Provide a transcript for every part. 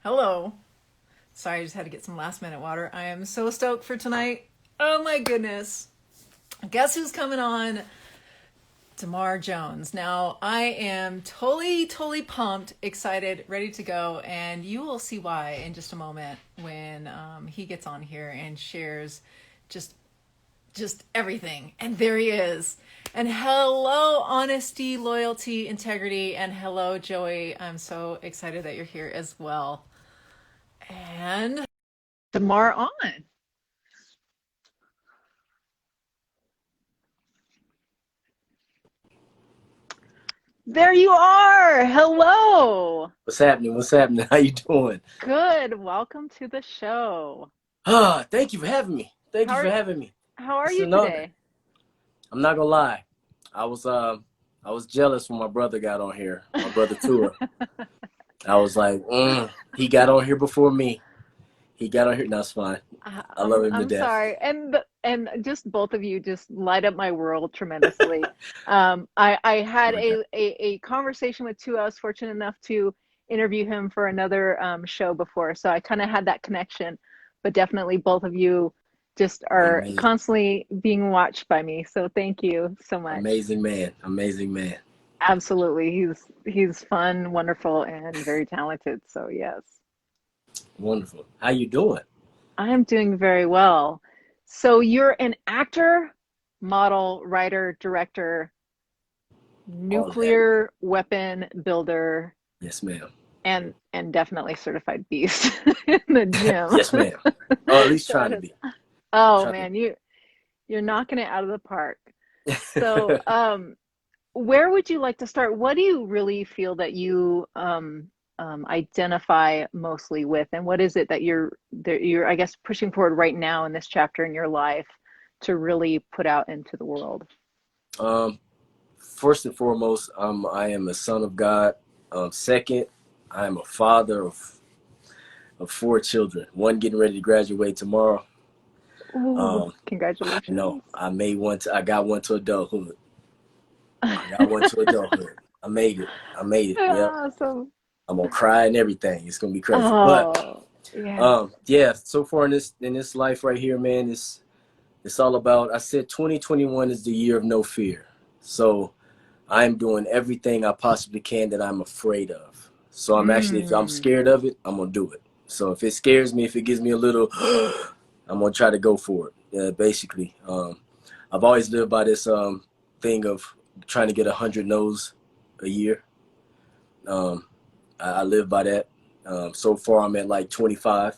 Hello. Sorry, I just had to get some last minute water. I am so stoked for tonight. Oh my goodness. Guess who's coming on? Damarr Jones. Now, I am totally pumped, excited, ready to go, and you will see why in just a moment when he gets on here and shares just just everything. And there he is. And hello, honesty, loyalty, integrity, and hello, Joey. I'm so excited that you're here as well. And Damarr on. There you are. Hello. What's happening? What's happening? How you doing? Good. Welcome to the show. Thank you for having me. Thank How you for are having me. how are It's you an honor. today? I'm not gonna lie. I was I was jealous when my brother got on here. My brother Tua. I was like, he got on here before me. He got on here. That's fine. I love him to I'm death. sorry, and just both of you just light up my world tremendously. I Oh had my God. a conversation with Tua. I was fortunate enough to interview him for another show before, so I kind of had that connection. But definitely, both of you just are Amazing. constantly being watched by me. So thank you so much. Amazing man. Amazing man. Absolutely, he's fun, wonderful, and very talented. So yes. Wonderful. How you doing? I'm doing very well. So you're an actor, model, writer, director, All of that. nuclear weapon builder, Yes, ma'am. and definitely certified beast in the gym. Yes, ma'am. Or at least That trying to is, be. oh Trying man, you're knocking it out of the park. So, where would you like to start? What do you really feel that you identify mostly with, and what is it that you're I guess pushing forward right now in this chapter in your life to really put out into the world? um, First and foremost, I am a son of God. Second, I am a father of four children. One getting ready to graduate tomorrow. Ooh, No, congratulations. I made one. I got one to adulthood. I got one to adulthood. I made it. I made it. Yep. Awesome. I'm gonna cry and everything. It's gonna be crazy. But Oh, yes. yeah. So far in this life right here, man, it's all about. I said 2021 is the year of no fear. So I'm doing everything I possibly can that I'm afraid of. So I'm actually, if I'm Mm, scared of it, I'm gonna do it. So if it scares me, if it gives me a little, I'm gonna try to go for it. Yeah, basically. I've always lived by this thing of trying to get 100 no's a year. Um, I live by that. So far, I'm at like 25.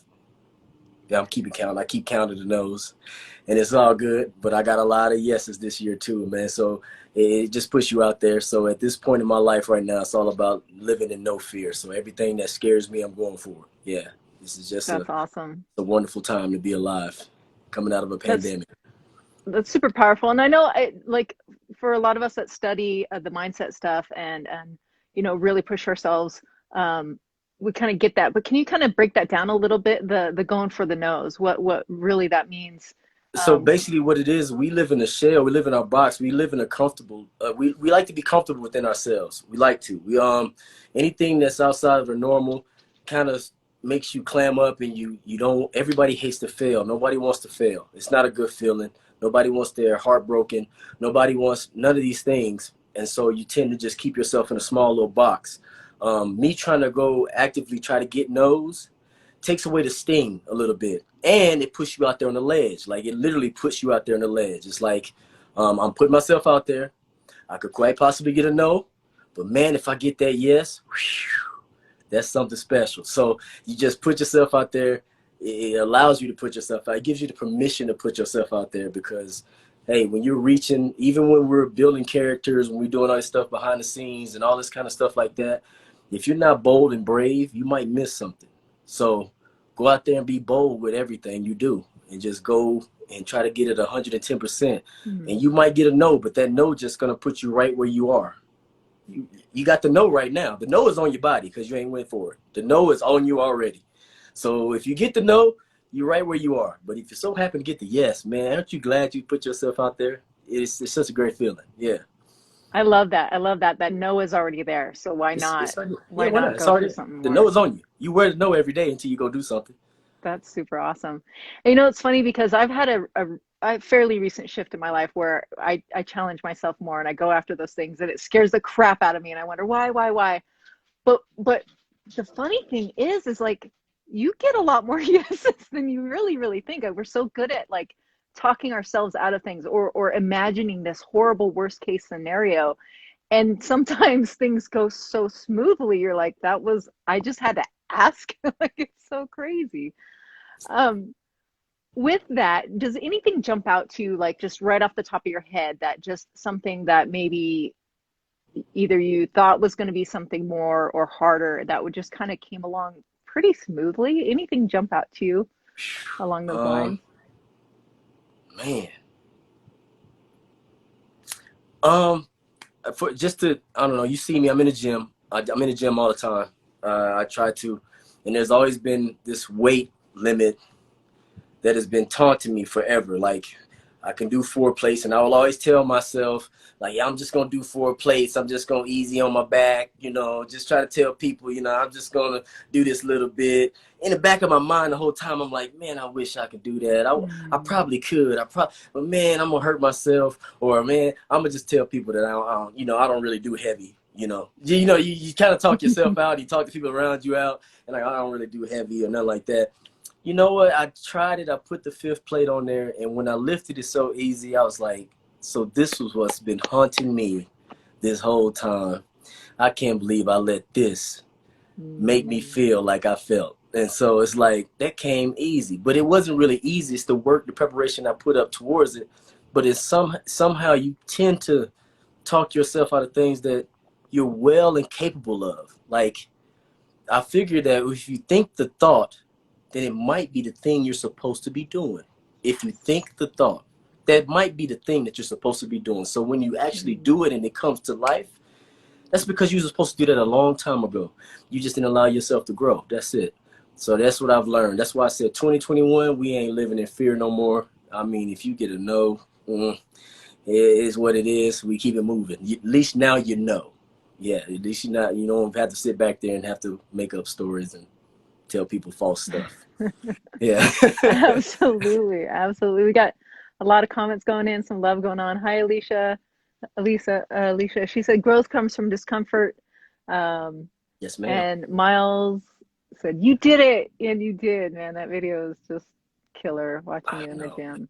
Yeah, I'm keeping count. I keep counting the no's, and it's all good. But I got a lot of yeses this year too, man. So it just puts you out there. So at this point in my life right now, it's all about living in no fear. So everything that scares me, I'm going for. Yeah, this is just that's awesome. a wonderful time to be alive, coming out of a That's pandemic. that's super powerful. And I know, like for a lot of us that study the mindset stuff and really push ourselves, we kind of get that. But can you kind of break that down a little bit? The going for the nose, what really that means? So Um, basically, what it is, we live in a shell. We live in our box. We live in a comfortable. We like to be comfortable within ourselves. We like to. We anything that's outside of the normal, kind of makes you clam up, and you don't. Everybody hates to fail. Nobody wants to fail. It's not a good feeling. Nobody wants their heart broken. Nobody wants none of these things, and so you tend to just keep yourself in a small little box. Me trying to go actively try to get no's takes away the sting a little bit, and it puts you out there on the ledge. Like it literally puts you out there on the ledge. It's like I'm putting myself out there. I could quite possibly get a no, but man, if I get that yes, whew, that's something special. So you just put yourself out there. It allows you to put yourself out. It gives you the permission to put yourself out there because, hey, when you're reaching, even when we're building characters, when we're doing all this stuff behind the scenes and all this kind of stuff like that, if you're not bold and brave, you might miss something. So go out there and be bold with everything you do and just go and try to get it 110%. And hmm, you might get a no, but that no just going to put you right where you are. You got the no right now. The no is on your body because you ain't went for it. The no is on you already. So if you get the no, you're right where you are. But if you so happen to get the yes, man, aren't you glad you put yourself out there? It's such a great feeling. Yeah. I love that. I love that. That no is already there. So It's already, yeah, why why not? not It's go for already, something the no more? is on you. You wear the no every day until you go do something. That's super awesome. And it's funny because I've had a fairly recent shift in my life where I challenge myself more and I go after those things and it scares the crap out of me and I wonder why. But the funny thing is like you get a lot more yeses than you really think. We're so good at like talking ourselves out of things or imagining this horrible worst case scenario. And sometimes things go so smoothly, you're like, I just had to ask. Like it's so crazy. Um, with that, does anything jump out to you, like just right off the top of your head, that just something that maybe either you thought was going to be something more or harder that would just kind of came along pretty smoothly? Anything jump out to you along those Um, lines? man, um, for just to, I don't know, you see me, I'm in the gym. I'm in the gym all the time. I try to, and there's always been this weight limit that has been taunting me forever. Like, I can do 4 plates, and I will always tell myself, like, yeah, I'm just gonna do 4 plates. I'm just gonna easy on my back, just try to tell people, I'm just gonna do this little bit. In the back of my mind, the whole time, I'm like, man, I wish I could do that. I Mm. probably could. But man, I'm gonna hurt myself, or man, I'm gonna just tell people that I don't really do heavy. You kind of talk yourself out. You talk to people around you out, and like, I don't really do heavy or nothing like that. You know what? I tried it. I put the 5th plate on there, and when I lifted it so easy, I was like, so this was what's been haunting me this whole time. I can't believe I let this make me Mm. feel like I felt. And so it's like that came easy, but it wasn't really easy. It's the work, the preparation I put up towards it. But it's somehow you tend to talk yourself out of things that you're well and capable of. Like, I figured that if you think the thought, then it might be the thing you're supposed to be doing. If you think the thought, that might be the thing that you're supposed to be doing. So when you actually Mm. do it and it comes to life, that's because you were supposed to do that a long time ago. You just didn't allow yourself to grow. That's it. So that's what I've learned. That's why I said 2021, we ain't living in fear no more. I mean, if you get a no, it is what it is. We keep it moving. At least now you know. Yeah, at least you don't have to sit back there and have to make up stories and tell people false stuff. Yeah. Absolutely, absolutely. We got a lot of comments going in, some love going on. Hi, Alicia. She said growth comes from discomfort. Um, Yes, ma'am. and Miles said, "You did it," and you did, man. That video is just killer. Watching I you in the know. gym.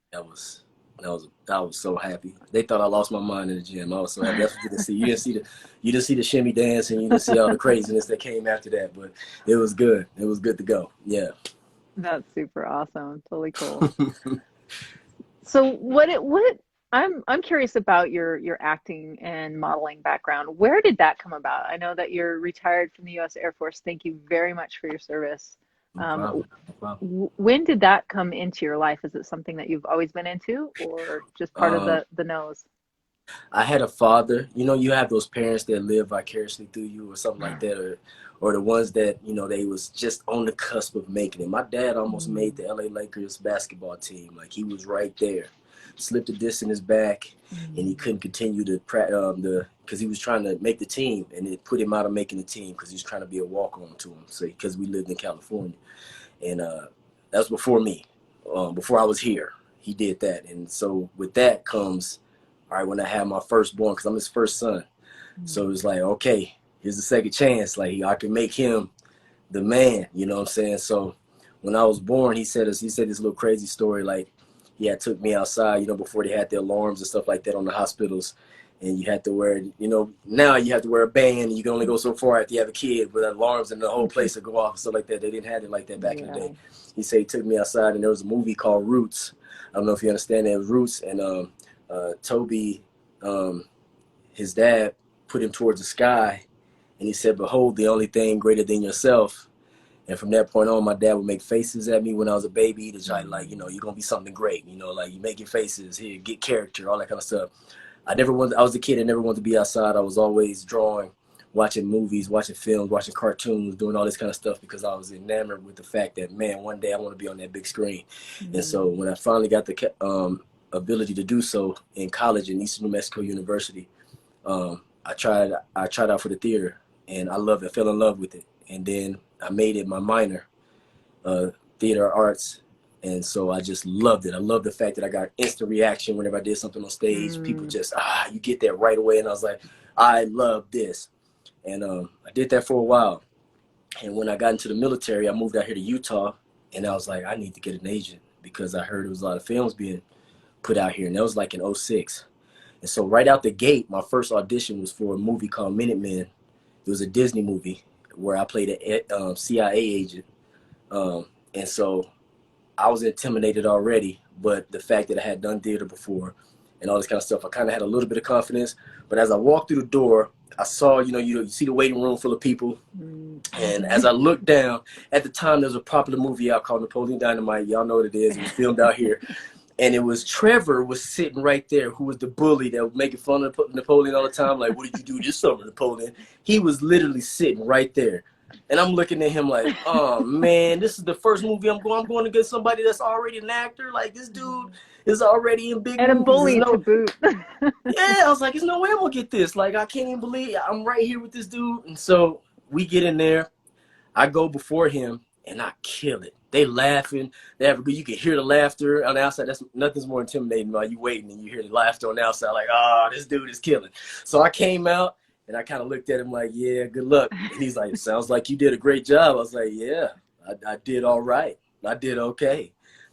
I was so happy. They thought I lost my mind in the gym. I was so happy. That's what you didn't see. You didn't see the shimmy dance, and you didn't see all the craziness that came after that. But it was good. It was good to go. Yeah. That's super awesome. Totally cool. So what I'm curious about your acting and modeling background. Where did that come about? I know that you're retired from the U.S. Air Force. Thank you very much for your service. No problem. No problem. When did that come into your life? Is it something that you've always been into, or just part of Um, the nose? I had a father. You have those parents that live vicariously through you, or something like that, or the ones that they was just on the cusp of making it. My dad almost made Mm, the LA Lakers basketball team. Like, he was right there. Slipped a disc in his back, and he mm, couldn't continue to because he was trying to make the team, and it put him out of making the team because he was trying to be a walk on to him. So because we lived in California, and that was before me, before I was here. He did that, and so with that comes, all right, when I had my firstborn, because I'm his first son. So mm, it's like, okay, here's the second chance. Like, I can make him the man. You know what I'm saying? So when I was born, he said this little crazy story. Like, he had took me outside, before they had the alarms and stuff like that on the hospitals. And you had to wear, now you have to wear a band, and you can only go so far after you have a kid with alarms and the whole place will go off and stuff like that. They didn't have it like that back in the yeah. day. He said he took me outside, and there was a movie called Roots. I don't know if you understand that. It was Roots, and Toby, um, his dad, put him towards the sky, and he said, "Behold, the only thing greater than yourself." And from that point on, my dad would make faces at me when I was a baby to try, like, Mm, you're gonna be something great, like, you making faces here, get character, all that kind of stuff. I was a kid that never wanted to be outside. I was always drawing, watching movies, watching films, watching cartoons, doing all this kind of stuff because I was enamored with the fact that, man, one day I want to be on that big screen. And so mm, when I finally got the ability to do so in college in Eastern New Mexico University, I tried out for the theater, and I loved it. I fell in love with it, and then I made it my minor, uh, theater arts. And so I just loved it. I love the fact that I got instant reaction whenever I did something on stage. People just, you get that right away. And I was like, I love this. And I did that for a while. And when I got into the military, I moved out here to Utah. And I was like, I need to get an agent because I heard there was a lot of films being put out here. And that was like in '06. And so right out the gate, my first audition was for a movie called Minutemen. It was a Disney movie where I played a CIA agent. And so I was intimidated already, but the fact that I had done theater before and all this kind of stuff, I kind of had a little bit of confidence. But as I walked through the door, I saw, you see the waiting room full of people. And as I looked down, at the time, there was a popular movie out called Napoleon Dynamite. Y'all know what it is. It was filmed out here. And it was Trevor was sitting right there, who was the bully that was making fun of Napoleon all the time. Like, what did you do this summer, Napoleon? He was literally sitting right there. And I'm looking at him like, oh, man, this is the first movie I'm going to get somebody that's already an actor. Like, this dude is already in big and movies. a bully to boot. Yeah, I was like, there's no way I'm going to get this. Like, I can't even believe I'm right here with this dude. And so we get in there. I go before him, and I kill it. They laughing. They have a good. You can hear the laughter on the outside. That's nothing's more intimidating while you waiting and you hear the laughter on the outside. Like, oh, this dude is killing. So I came out and I kind of looked at him like, yeah, good luck. And he's like, sounds like you did a great job. I was like, yeah, I did all right. I did okay.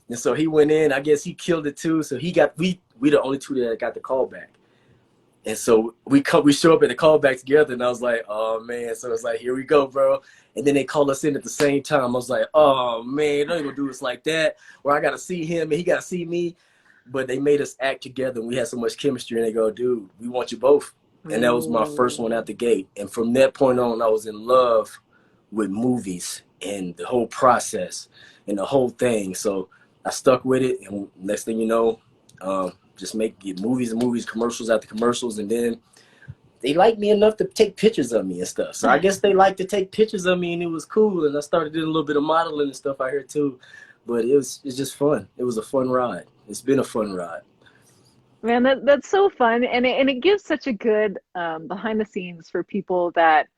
And so he went in. I guess he killed it too. So we the only two that got the call back. And so we show up at the callback together, and I was like, oh, man. So it's like, here we go, bro. And then they call us in at the same time. I was like, oh, man, don't even do this like that. Where I got to see him, and he got to see me. But they made us act together, and we had so much chemistry. And they go, dude, we want you both. And that was my first one out the gate. And from that point on, I was in love with movies and the whole process and the whole thing. So I stuck with it. And next thing you know, just get movies and movies, commercials after commercials, and then they liked me enough to take pictures of me and stuff. So I guess they liked to take pictures of me, and it was cool. And I started doing a little bit of modeling and stuff out here too. But it's just fun. It was a fun ride. It's been a fun ride. Man, that's so fun, and it gives such a good behind the scenes for people that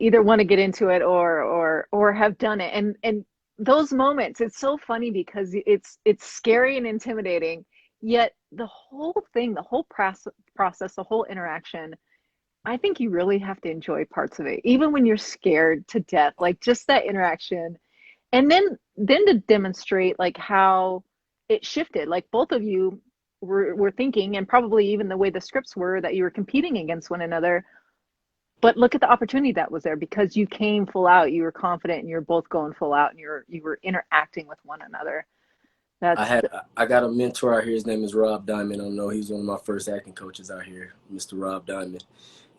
either want to get into it or have done it. And those moments, it's so funny because it's scary and intimidating. Yet the whole thing, the whole process, the whole interaction, I think you really have to enjoy parts of it, even when you're scared to death, like just that interaction. And then to demonstrate like how it shifted, like both of you were thinking, and probably even the way the scripts were, that you were competing against one another. But look at the opportunity that was there because you came full out, you were confident, and you're both going full out, and you were interacting with one another. I got a mentor out here. His name is Rob Diamond. I don't know. He's one of my first acting coaches out here, Mr. Rob Diamond.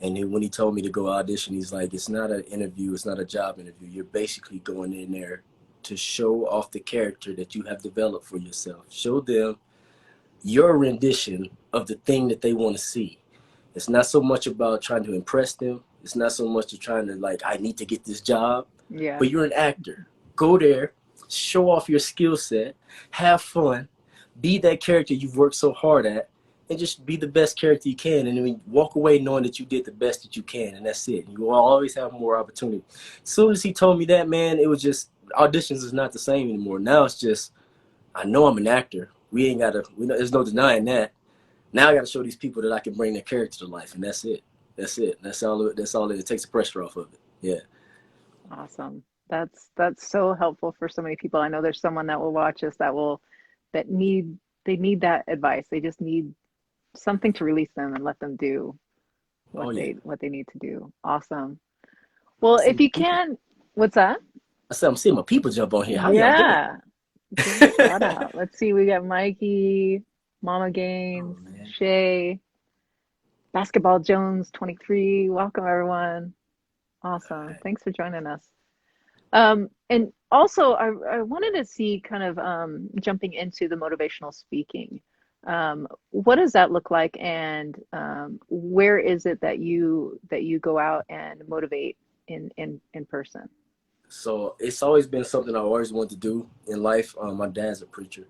And when he told me to go audition, he's like, it's not an interview. It's not a job interview. You're basically going in there to show off the character that you have developed for yourself. Show them your rendition of the thing that they want to see. It's not so much about trying to impress them. It's not so much of trying to like, I need to get this job. Yeah. But you're an actor. Go there, show off your skill set, have fun, be that character you've worked so hard at, and just be the best character you can. And then walk away knowing that you did the best that you can, and that's it. You will always have more opportunity. As soon as he told me that, man, it was just, auditions is not the same anymore. Now it's just, I know I'm an actor. There's no denying that. Now I got to show these people that I can bring their character to life, and that's it. That's it. That's all it takes the pressure off of it. Yeah. Awesome. That's so helpful for so many people. I know there's someone that will watch us they need that advice. They just need something to release them and let them do what they need to do. Awesome. Well, if you can, what's that? I said I'm seeing my people jump on here. How y'all doing? Shout out. Let's see. We got Mikey, Mama Gaines, Shay, Basketball Jones 23. Welcome everyone. Awesome. Right. Thanks for joining us. And also I wanted to see kind of jumping into the motivational speaking. What does that look like, and where is it that you go out and motivate in person? So it's always been something I always wanted to do in life. My dad's a preacher.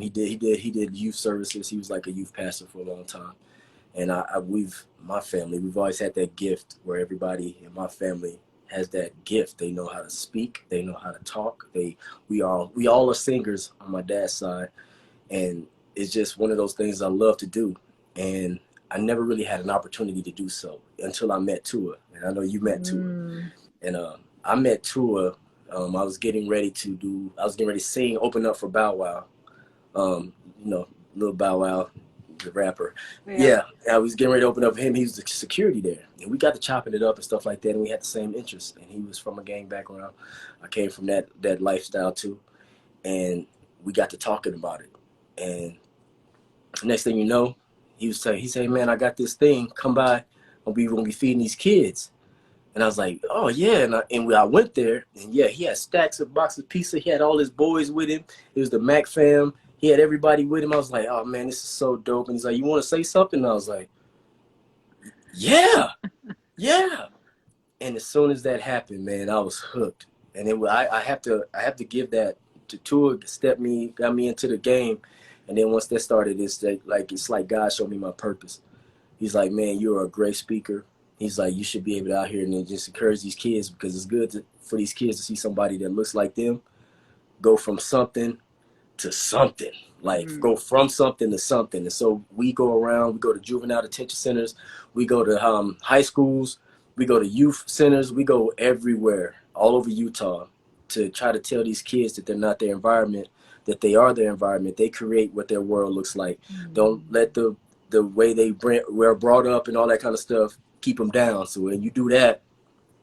He did youth services. He was like a youth pastor for a long time. And my family, we've always had that gift where everybody in my family has that gift. They know how to speak. They know how to talk. We all are singers on my dad's side. And it's just one of those things I love to do. And I never really had an opportunity to do so until I met Tua. And I know you met Tua. And I met Tua. I was getting ready to sing, open up for Bow Wow. Little Bow Wow, the rapper. Yeah, I was getting ready to open up for him. He was the security there. And we got to chopping it up and stuff like that. And we had the same interests. And he was from a gang background. I came from that lifestyle too. And we got to talking about it. And next thing you know, he said, man, I got this thing. Come by. We're going to be feeding these kids. And I was like, oh, yeah. And I went there. And, yeah, he had stacks of boxes of pizza. He had all his boys with him. It was the Mac fam. He had everybody with him. I was like, oh, man, this is so dope. And he's like, you want to say something? And I was like, yeah. And as soon as that happened, man, I was hooked. And I have to give that to Tua, got me into the game. And then once that started, it's like God showed me my purpose. He's like, man, you're a great speaker. He's like, you should be able to out here and then just encourage these kids, because it's good for these kids to see somebody that looks like them go from something to something, go from something to something. And so we go around, we go to juvenile detention centers, we go to high schools, we go to youth centers, we go everywhere, all over Utah, to try to tell these kids that they're not their environment, that they are their environment. They create what their world looks like. Don't let the way they were brought up and all that kind of stuff keep them down. So when you do that,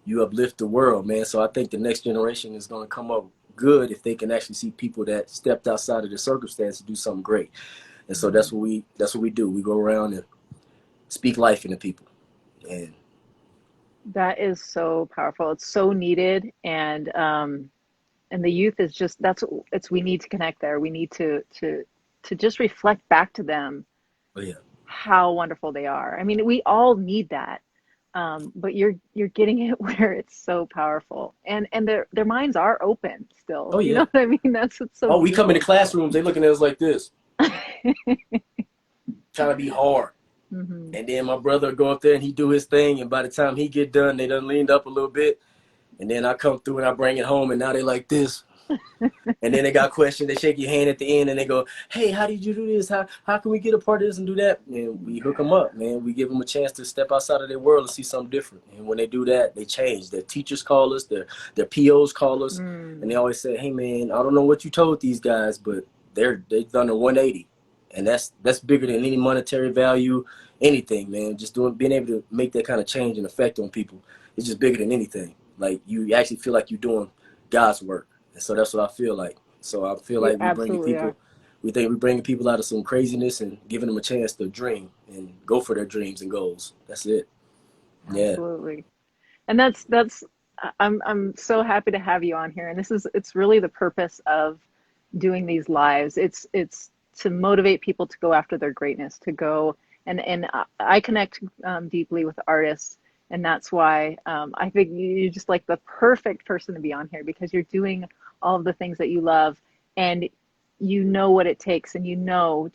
you uplift the world, man. So I think the next generation is going to come up good if they can actually see people that stepped outside of the circumstance to do something great. And so that's what we do. We go around and speak life into people. And that is so powerful. It's so needed. And the youth is just, we need to connect there. We need to just reflect back to them how wonderful they are. I mean, we all need that. But you're getting it where it's so powerful, and their minds are open still. Oh, yeah. You know what I mean? That's what's so. Oh, we come into classrooms, they looking at us like this, trying to be hard. And then my brother go up there and he do his thing, and by the time he get done, they done leaned up a little bit, and then I come through and I bring it home, and now they like this. And then they got questions. They shake your hand at the end and they go, hey, how did you do this? How can we get a part of this and do that? And we hook them up, man. We give them a chance to step outside of their world and see something different. And when they do that, they change. Their teachers call us, their POs call us, and they always say, hey, man, I don't know what you told these guys, but they've done a 180. And that's bigger than any monetary value, anything, man. Just being able to make that kind of change and effect on people is just bigger than anything. Like, you actually feel like you're doing God's work. And so that's what I feel like. So I feel like we're bringing people out of some craziness and giving them a chance to dream and go for their dreams and goals. That's it. Yeah. Absolutely. And I'm so happy to have you on here. And it's really the purpose of doing these lives. It's to motivate people to go after their greatness, to go and I connect deeply with artists. And that's why I think you're just like the perfect person to be on here, because you're doing all of the things that you love, and you know what it takes, and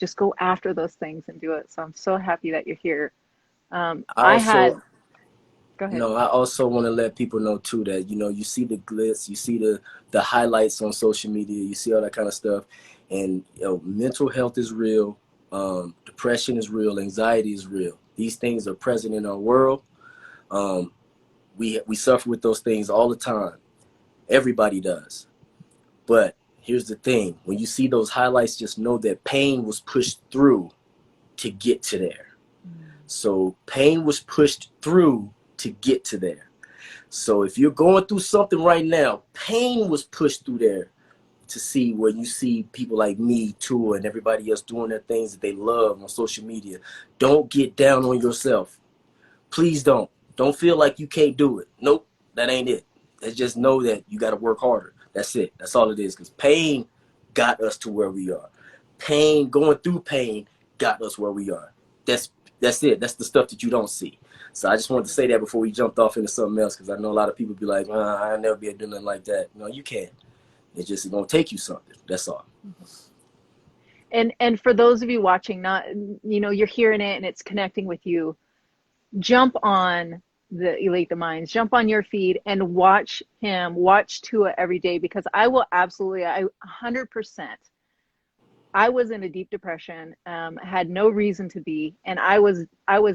just go after those things and do it. So I'm so happy that you're here. Go ahead. No, I also want to let people know too that, you see the glitz, you see the highlights on social media, you see all that kind of stuff. And mental health is real. Depression is real. Anxiety is real. These things are present in our world. We suffer with those things all the time. Everybody does. But here's the thing. When you see those highlights, just know that pain was pushed through to get to there. So pain was pushed through to get to there. So if you're going through something right now, pain was pushed through there to see where you see people like me, Tua, and everybody else doing their things that they love on social media. Don't get down on yourself. Please don't. Don't feel like you can't do it. Nope, that ain't it. Let's just know that you got to work harder. That's it. That's all it is. Because pain got us to where we are. Going through pain got us where we are. That's it. That's the stuff that you don't see. So I just wanted to say that before we jumped off into something else, because I know a lot of people be like, I'll never be able to do nothing like that. No, you can't. It's just going to take you something. That's all. And for those of you watching, not, you know, you're hearing it and it's connecting with you, jump on the Elate the Minds, jump on your feed and watch him, watch Tua every day, because I will absolutely, 100%. I was in a deep depression, had no reason to be, and I was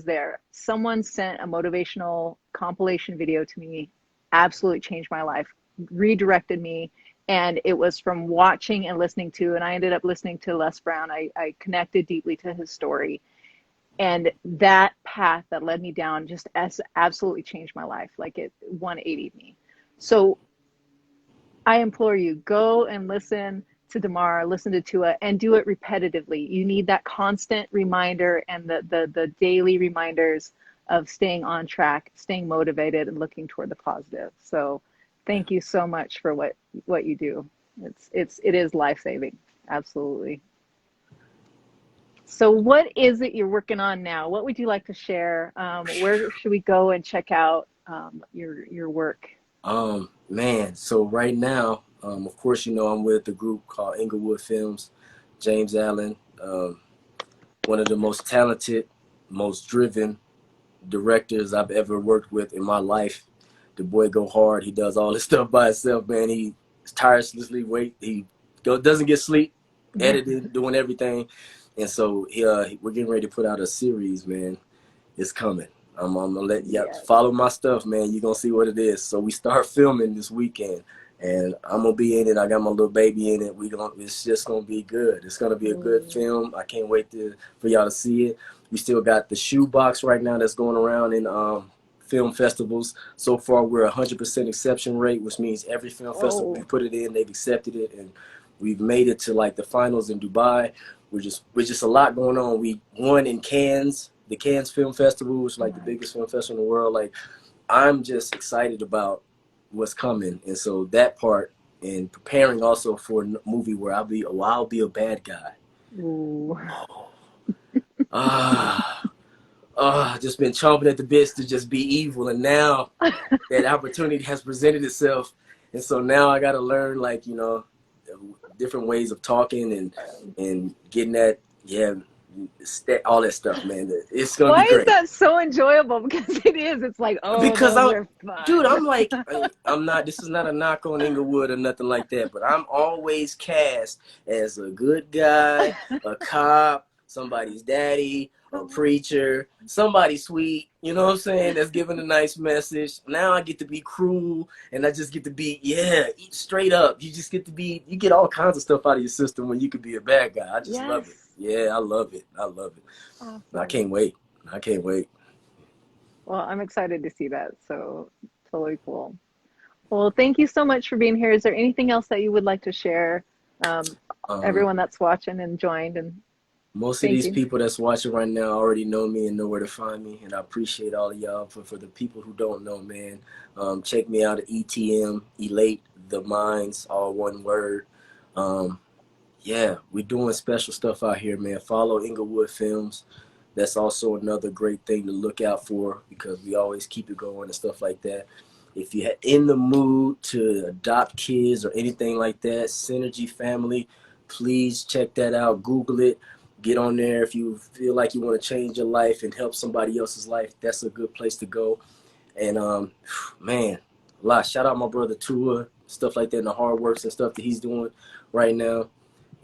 there. Someone sent a motivational compilation video to me, absolutely changed my life, redirected me, and it was from watching and listening to, and I ended up listening to Les Brown. I connected deeply to his story, and that path that led me down just absolutely changed my life. Like it 180'd me. So I implore you, go and listen to Damarr, listen to Tua, and do it repetitively. You need that constant reminder and the daily reminders of staying on track, staying motivated, and looking toward the positive. So thank you so much for what you do. It is life-saving. Absolutely. So what is it you're working on now? What would you like to share? Where should we go and check out your work? Man, so right now, of course, you know, I'm with a group called Inglewood Films. James Allen, one of the most talented, most driven directors I've ever worked with in my life. The boy go hard. He does all this stuff by himself, man. He tirelessly doesn't get sleep, editing, doing everything. And so we're getting ready to put out a series, man. It's coming. I'm gonna let you follow my stuff, man. You're gonna see what it is. So we start filming this weekend, and I'm gonna be in it. I got my little baby in it. It's just gonna be good. It's gonna be a good film. I can't wait for y'all to see it. We still got the shoebox right now that's going around in film festivals. So far, we're 100% acceptance rate, which means every film festival we put it in, they've accepted it, and we've made it to like the finals in Dubai. We're just a lot going on. We won in Cannes, the Cannes Film Festival, which is like the biggest film festival in the world. Like, I'm just excited about what's coming, and so that part, and preparing also for a movie where I'll be a bad guy. Ooh. Just been chomping at the bits to just be evil, and now that opportunity has presented itself, and so now I got to learn, like, you know, different ways of talking and getting that, all that stuff, man. It's gonna be great. Why is that so enjoyable? Because it is. It's like, because those are fun. Dude, I'm like, I'm not. This is not a knock on Inglewood or nothing like that, but I'm always cast as a good guy, a cop, somebody's daddy, a preacher, somebody sweet, you know what I'm saying, that's giving a nice message. Now I get to be cruel, and I just get to be, straight up. You just get to be, you get all kinds of stuff out of your system when you could be a bad guy. I just love it. Yeah, I love it. I love it. Awesome. I can't wait. Well, I'm excited to see that. So totally cool. Well, thank you so much for being here. Is there anything else that you would like to share? Everyone that's watching and joined, and most of these people that's watching right now already know me and know where to find me, and I appreciate all of y'all. For the people who don't know, man, check me out at ETM, Elate the Minds, all one word. We're doing special stuff out here, man. Follow Inglewood Films. That's also another great thing to look out for, because we always keep it going and stuff like that. If you're in the mood to adopt kids or anything like that, Synergy Family, please check that out. Google it. Get on there. If you feel like you want to change your life and help somebody else's life, that's a good place to go. And man, a lot. Shout out my brother Tua, stuff like that, and the hard works and stuff that he's doing right now.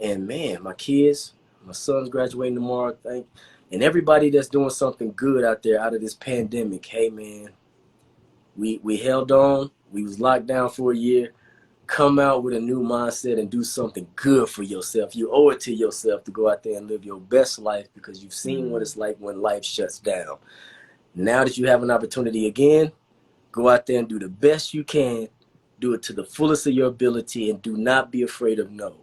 And man, my kids, my son's graduating tomorrow, and everybody that's doing something good out there out of this pandemic. Hey man, we held on. We was locked down for a year. Come out with a new mindset and do something good for yourself. You owe it to yourself to go out there and live your best life, because you've seen what it's like when life shuts down. Now that you have an opportunity again, go out there and do the best you can. Do it to the fullest of your ability, and do not be afraid of no.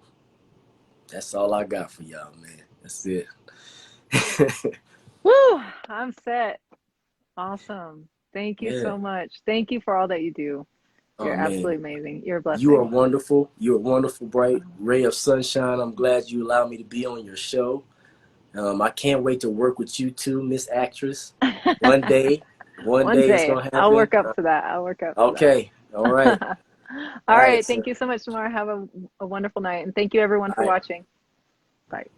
That's all I got for y'all, man. That's it. Woo! I'm set. Awesome. Thank you so much. Thank you for all that you do. You're absolutely amazing. You're a blessing. You are wonderful. You're a wonderful, bright ray of sunshine. I'm glad you allowed me to be on your show. I can't wait to work with you too, Miss Actress. One day it's going to happen. I'll work up to that. Okay. All right. All right. Thank you so much, Damarr. Have a wonderful night. And thank you, everyone, for watching. Bye.